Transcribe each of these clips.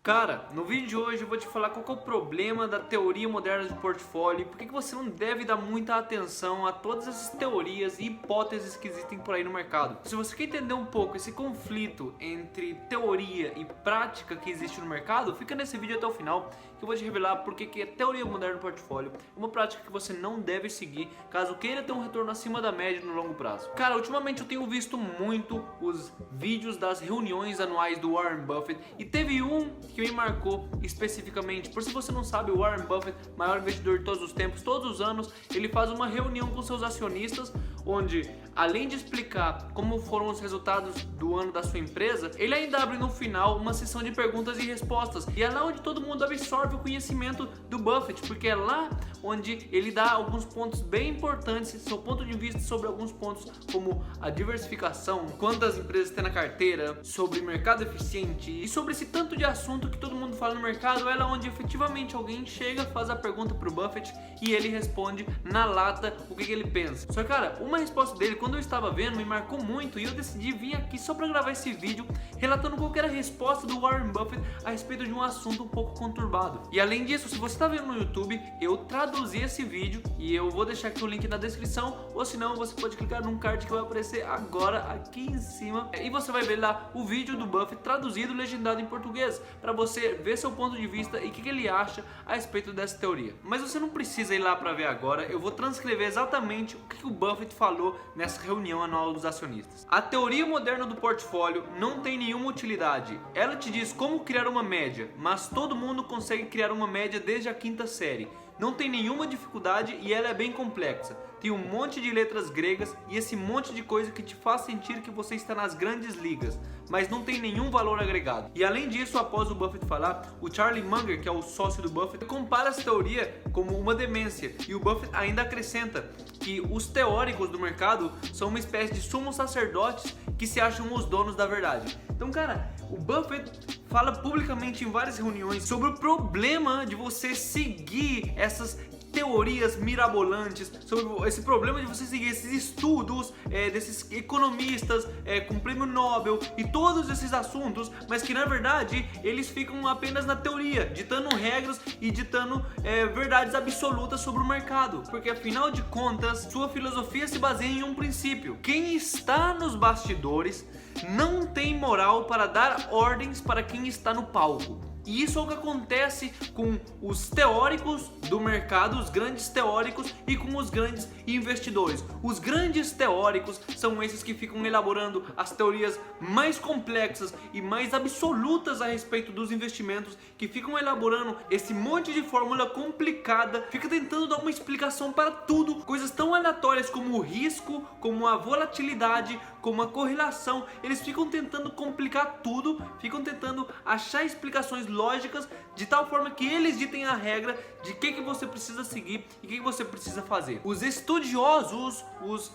Cara, no vídeo de hoje eu vou te falar qual que é o problema da teoria moderna de portfólio e por que você não deve dar muita atenção a todas essas teorias e hipóteses que existem por aí no mercado. Se você quer entender um pouco esse conflito entre teoria e prática que existe no mercado, fica nesse vídeo até o final que eu vou te revelar por que a teoria moderna do portfólio é uma prática que você não deve seguir caso queira ter um retorno acima da média no longo prazo. Cara, ultimamente eu tenho visto muito os vídeos das reuniões anuais do Warren Buffett e teve um que me marcou especificamente. Por se você não sabe, o Warren Buffett, maior investidor de todos os tempos, todos os anos ele faz uma reunião com seus acionistas, onde além de explicar como foram os resultados do ano da sua empresa, ele ainda abre no final uma sessão de perguntas e respostas, e é lá onde todo mundo absorve o conhecimento do Buffett, porque é lá onde ele dá alguns pontos bem importantes, seu ponto de vista sobre alguns pontos como a diversificação, quantas empresas tem na carteira, sobre mercado eficiente e sobre esse tanto de assunto que todo mundo fala no mercado. É lá onde efetivamente alguém chega, faz a pergunta pro Buffett e ele responde na lata o que ele pensa. Só que, cara, uma resposta dele, quando eu estava vendo, me marcou muito e eu decidi vir aqui só para gravar esse vídeo relatando qual que era a resposta do Warren Buffett a respeito de um assunto um pouco conturbado. E além disso, se você está vendo no YouTube, eu traduzi esse vídeo e eu vou deixar aqui o link na descrição, ou se não, você pode clicar num card que vai aparecer agora aqui em cima e você vai ver lá o vídeo do Buffett traduzido e legendado em português, para você ver seu ponto de vista e o que ele acha a respeito dessa teoria. Mas você não precisa ir lá para ver agora, eu vou transcrever exatamente o que o Buffett falou nessa reunião anual dos acionistas. A teoria moderna do portfólio não tem nenhuma utilidade. Ela te diz como criar uma média, mas todo mundo consegue criar uma média desde a quinta série. Não tem nenhuma dificuldade e ela é bem complexa. Tem um monte de letras gregas e esse monte de coisa que te faz sentir que você está nas grandes ligas, mas não tem nenhum valor agregado. E além disso, após o Buffett falar, o Charlie Munger, que é o sócio do Buffett, compara essa teoria como uma demência. E o Buffett ainda acrescenta que os teóricos do mercado são uma espécie de sumos sacerdotes que se acham os donos da verdade. Então, cara, o Buffett fala publicamente em várias reuniões sobre o problema de você seguir essas teorias mirabolantes, sobre esse problema de você seguir esses estudos desses economistas com prêmio Nobel e todos esses assuntos, mas que na verdade eles ficam apenas na teoria, ditando regras e ditando verdades absolutas sobre o mercado, porque afinal de contas sua filosofia se baseia em um princípio: quem está nos bastidores não tem moral para dar ordens para quem está no palco. E isso é o que acontece com os teóricos do mercado, os grandes teóricos, e com os grandes investidores. Os grandes teóricos são esses que ficam elaborando as teorias mais complexas e mais absolutas a respeito dos investimentos, que ficam elaborando esse monte de fórmula complicada, fica tentando dar uma explicação para tudo, coisas tão aleatórias como o risco, como a volatilidade, como a correlação. Eles ficam tentando complicar tudo, ficam tentando achar explicações lógicas de tal forma que eles ditem a regra de o que você precisa seguir e o que você precisa fazer. Os estudiosos, os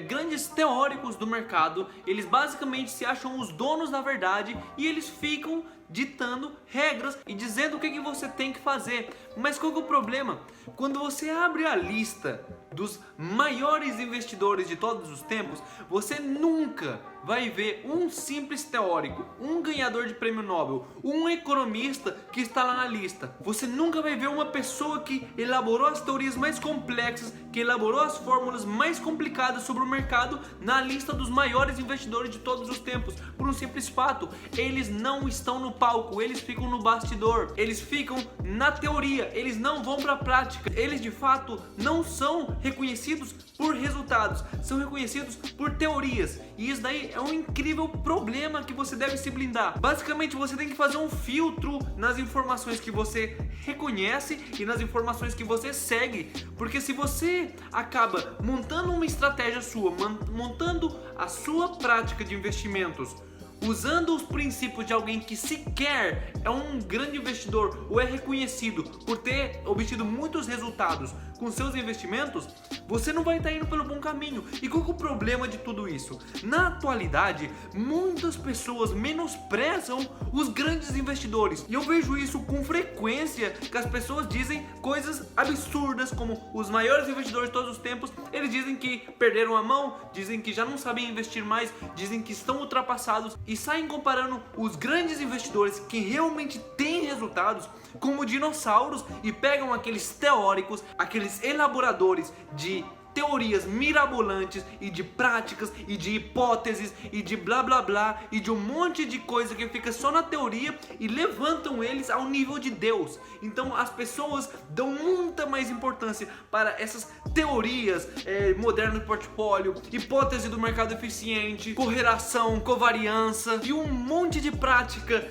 grandes teóricos do mercado, eles basicamente se acham os donos da verdade e eles ficam ditando regras e dizendo o que você tem que fazer. Mas qual que é o problema? Quando você abre a lista dos maiores investidores de todos os tempos, você nunca vai ver um simples teórico, um ganhador de prêmio Nobel, um economista que está lá na lista. Você nunca vai ver uma pessoa que elaborou as teorias mais complexas, que elaborou as fórmulas mais complicadas sobre o mercado na lista dos maiores investidores de todos os tempos, por um simples fato: eles não estão no palco, eles ficam no bastidor, eles ficam na teoria, eles não vão para a prática, eles de fato não são reconhecidos por resultados, são reconhecidos por teorias. E isso daí é um incrível problema que você deve se blindar. Basicamente você tem que fazer um filtro nas informações que você reconhece e nas informações que você segue, porque se você acaba montando uma estratégia sua, montando a sua prática de investimentos usando os princípios de alguém que sequer é um grande investidor ou é reconhecido por ter obtido muitos resultados com seus investimentos, você não vai estar indo pelo bom caminho. E qual que é o problema de tudo isso? Na atualidade, muitas pessoas menosprezam os grandes investidores. E eu vejo isso com frequência, que as pessoas dizem coisas absurdas, como os maiores investidores de todos os tempos, eles dizem que perderam a mão, dizem que já não sabem investir mais, dizem que estão ultrapassados e saem comparando os grandes investidores que realmente têm resultados como dinossauros e pegam aqueles teóricos, aqueles elaboradores de teorias mirabolantes e de práticas e de hipóteses e de blá blá blá e de um monte de coisa que fica só na teoria e levantam eles ao nível de Deus. Então as pessoas dão muita mais importância para essas teorias modernas do portfólio, hipótese do mercado eficiente, correlação, covariança e um monte de prática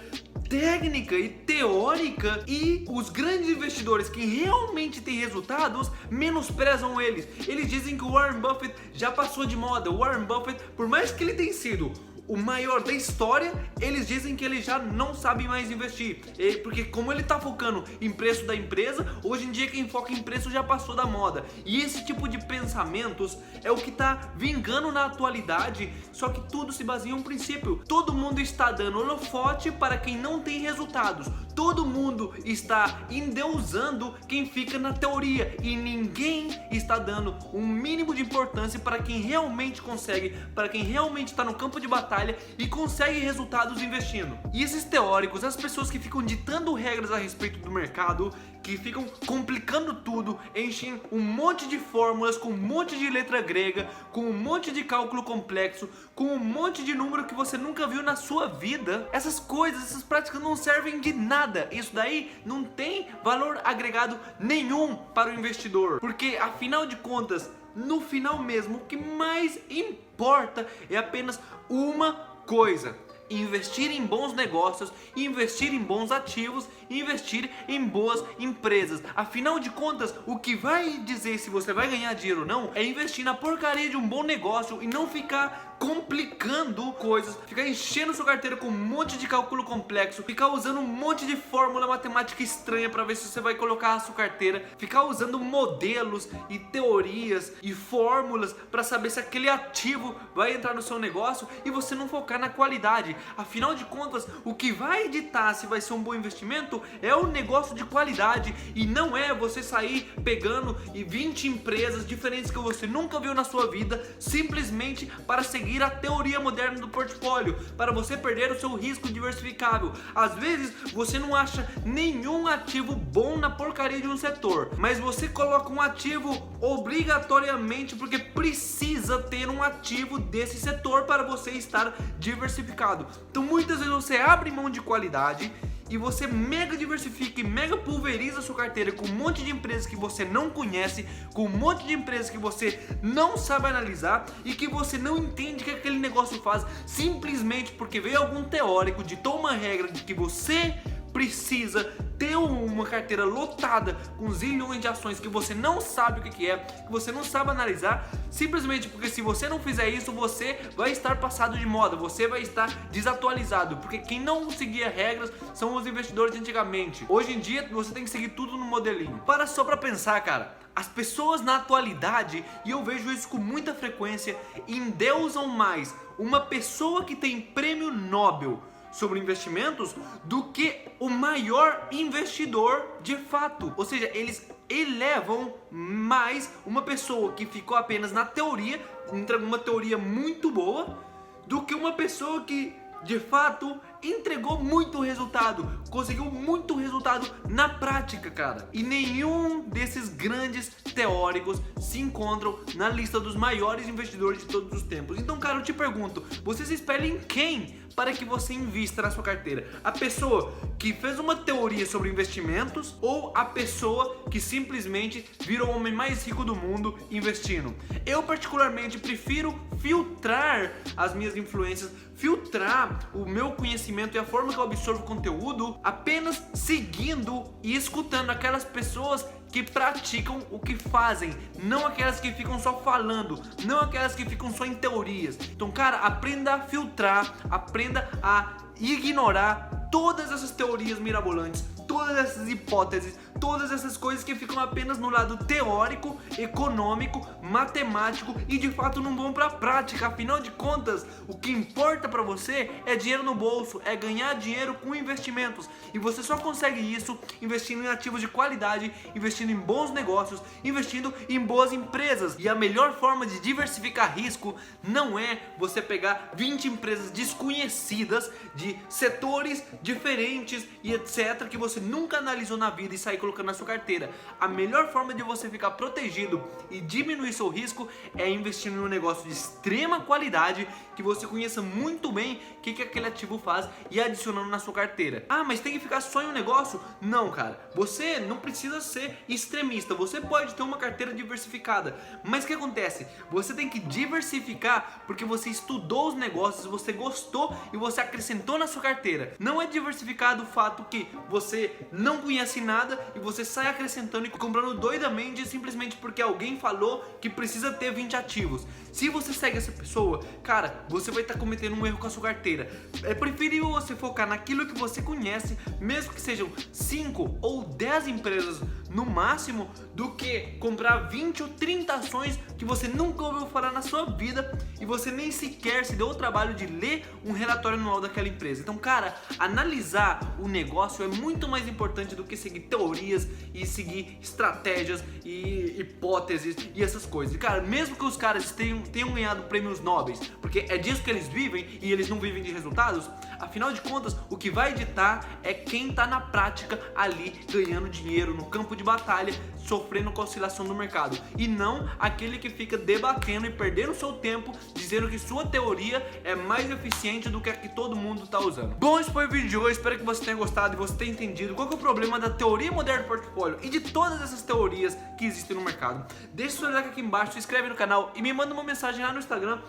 técnica e teórica, e os grandes investidores que realmente têm resultados menosprezam eles. Eles dizem que o Warren Buffett já passou de moda. O Warren Buffett, por mais que ele tenha sido o maior da história, eles dizem que ele já não sabe mais investir, porque como ele tá focando em preço da empresa, hoje em dia quem foca em preço já passou da moda. E esse tipo de pensamentos é o que tá vingando na atualidade, só que tudo se baseia em um princípio. Todo mundo está dando holofote para quem não tem resultados. Todo mundo está endeusando quem fica na teoria e ninguém está dando um mínimo de importância para quem realmente consegue, para quem realmente está no campo de batalha e consegue resultados investindo. E esses teóricos, as pessoas que ficam ditando regras a respeito do mercado, que ficam complicando tudo, enchem um monte de fórmulas com um monte de letra grega, com um monte de cálculo complexo, com um monte de número que você nunca viu na sua vida. Essas coisas, essas práticas não servem de nada. Isso daí não tem valor agregado nenhum para o investidor, porque afinal de contas, no final mesmo, o que mais importa é apenas uma coisa: investir em bons negócios, investir em bons ativos, investir em boas empresas. Afinal de contas, o que vai dizer se você vai ganhar dinheiro ou não é investir na porcaria de um bom negócio e não ficar complicando coisas, ficar enchendo sua carteira com um monte de cálculo complexo, ficar usando um monte de fórmula matemática estranha para ver se você vai colocar a sua carteira, ficar usando modelos e teorias e fórmulas para saber se aquele ativo vai entrar no seu negócio e você não focar na qualidade. Afinal de contas, o que vai ditar se vai ser um bom investimento é o negócio de qualidade, e não é você sair pegando 20 empresas diferentes que você nunca viu na sua vida simplesmente para seguir a teoria moderna do portfólio, para você perder o seu risco diversificável. Às vezes você não acha nenhum ativo bom na porcaria de um setor, mas você coloca um ativo obrigatoriamente porque precisa ter um ativo desse setor para você estar diversificado. Então muitas vezes você abre mão de qualidade e você mega diversifica e mega pulveriza a sua carteira com um monte de empresas que você não conhece, com um monte de empresas que você não sabe analisar e que você não entende o que aquele negócio faz, simplesmente porque veio algum teórico, ditou uma regra de que você precisa ter uma carteira lotada com zilhões de ações que você não sabe o que é, que você não sabe analisar, simplesmente porque se você não fizer isso, você vai estar passado de moda, você vai estar desatualizado, porque quem não seguia regras são os investidores de antigamente. Hoje em dia você tem que seguir tudo no modelinho. Para só pra pensar, cara, as pessoas na atualidade, e eu vejo isso com muita frequência, endeusam mais uma pessoa que tem prêmio Nobel sobre investimentos do que o maior investidor de fato. Ou seja, eles elevam mais uma pessoa que ficou apenas na teoria, entrega uma teoria muito boa, do que uma pessoa que de fato entregou muito resultado, conseguiu muito resultado na prática, cara. E nenhum desses grandes teóricos se encontram na lista dos maiores investidores de todos os tempos. Então, cara, eu te pergunto, você se espelha em quem para que você invista na sua carteira? A pessoa que fez uma teoria sobre investimentos ou a pessoa que simplesmente virou o homem mais rico do mundo investindo? Eu particularmente prefiro filtrar as minhas influências, filtrar o meu conhecimento e a forma que eu absorvo conteúdo apenas seguindo e escutando aquelas pessoas que praticam o que fazem, não aquelas que ficam só falando, não aquelas que ficam só em teorias. Então, cara, aprenda a filtrar, aprenda a ignorar todas essas teorias mirabolantes, todas essas hipóteses, todas essas coisas que ficam apenas no lado teórico, econômico, matemático e de fato não vão pra prática. Afinal de contas, o que importa pra você é dinheiro no bolso, é ganhar dinheiro com investimentos, e você só consegue isso investindo em ativos de qualidade, investindo em bons negócios, investindo em boas empresas. E a melhor forma de diversificar risco não é você pegar 20 empresas desconhecidas de setores diferentes e etc que você nunca analisou na vida e sair colocando na sua carteira. A melhor forma de você ficar protegido e diminuir seu risco é investir em um negócio de extrema qualidade, que você conheça muito bem o que aquele ativo faz e adicionando na sua carteira. Ah, mas tem que ficar só em um negócio? Não, cara. Você não precisa ser extremista. Você pode ter uma carteira diversificada. Mas o que acontece? Você tem que diversificar porque você estudou os negócios, você gostou e você acrescentou na sua carteira. Não é diversificado o fato que você não conhece nada e você sai acrescentando e comprando doidamente simplesmente porque alguém falou que precisa ter 20 ativos. Se você segue essa pessoa, cara, você vai estar cometendo um erro com a sua carteira. É preferível você focar naquilo que você conhece, mesmo que sejam 5 ou 10 empresas no máximo, do que comprar 20 ou 30 ações que você nunca ouviu falar na sua vida e você nem sequer se deu o trabalho de ler um relatório anual daquela empresa. Então, cara, analisar o negócio é muito mais importante do que seguir teorias e seguir estratégias e hipóteses e essas coisas. E, cara, mesmo que os caras tenham ganhado prêmios Nobel, porque é disso que eles vivem e eles não vivem de resultados, afinal de contas, o que vai editar é quem tá na prática ali ganhando dinheiro no campo de batalha, sofrendo com a oscilação do mercado, e não aquele que fica debatendo e perdendo seu tempo dizendo que sua teoria é mais eficiente do que a que todo mundo tá usando. Bom, esse foi o vídeo de hoje, espero que você tenha gostado e você tenha entendido qual que é o problema da teoria moderna do portfólio e de todas essas teorias que existem no mercado. Deixa seu like aqui embaixo, se inscreve no canal e me manda uma mensagem lá no Instagram,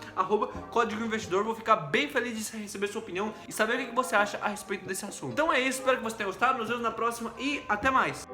@códigoinvestidor. Vou ficar bem feliz de receber sua opinião e saber o que você acha a respeito desse assunto. Então é isso, espero que você tenha gostado, nos vemos na próxima e até mais!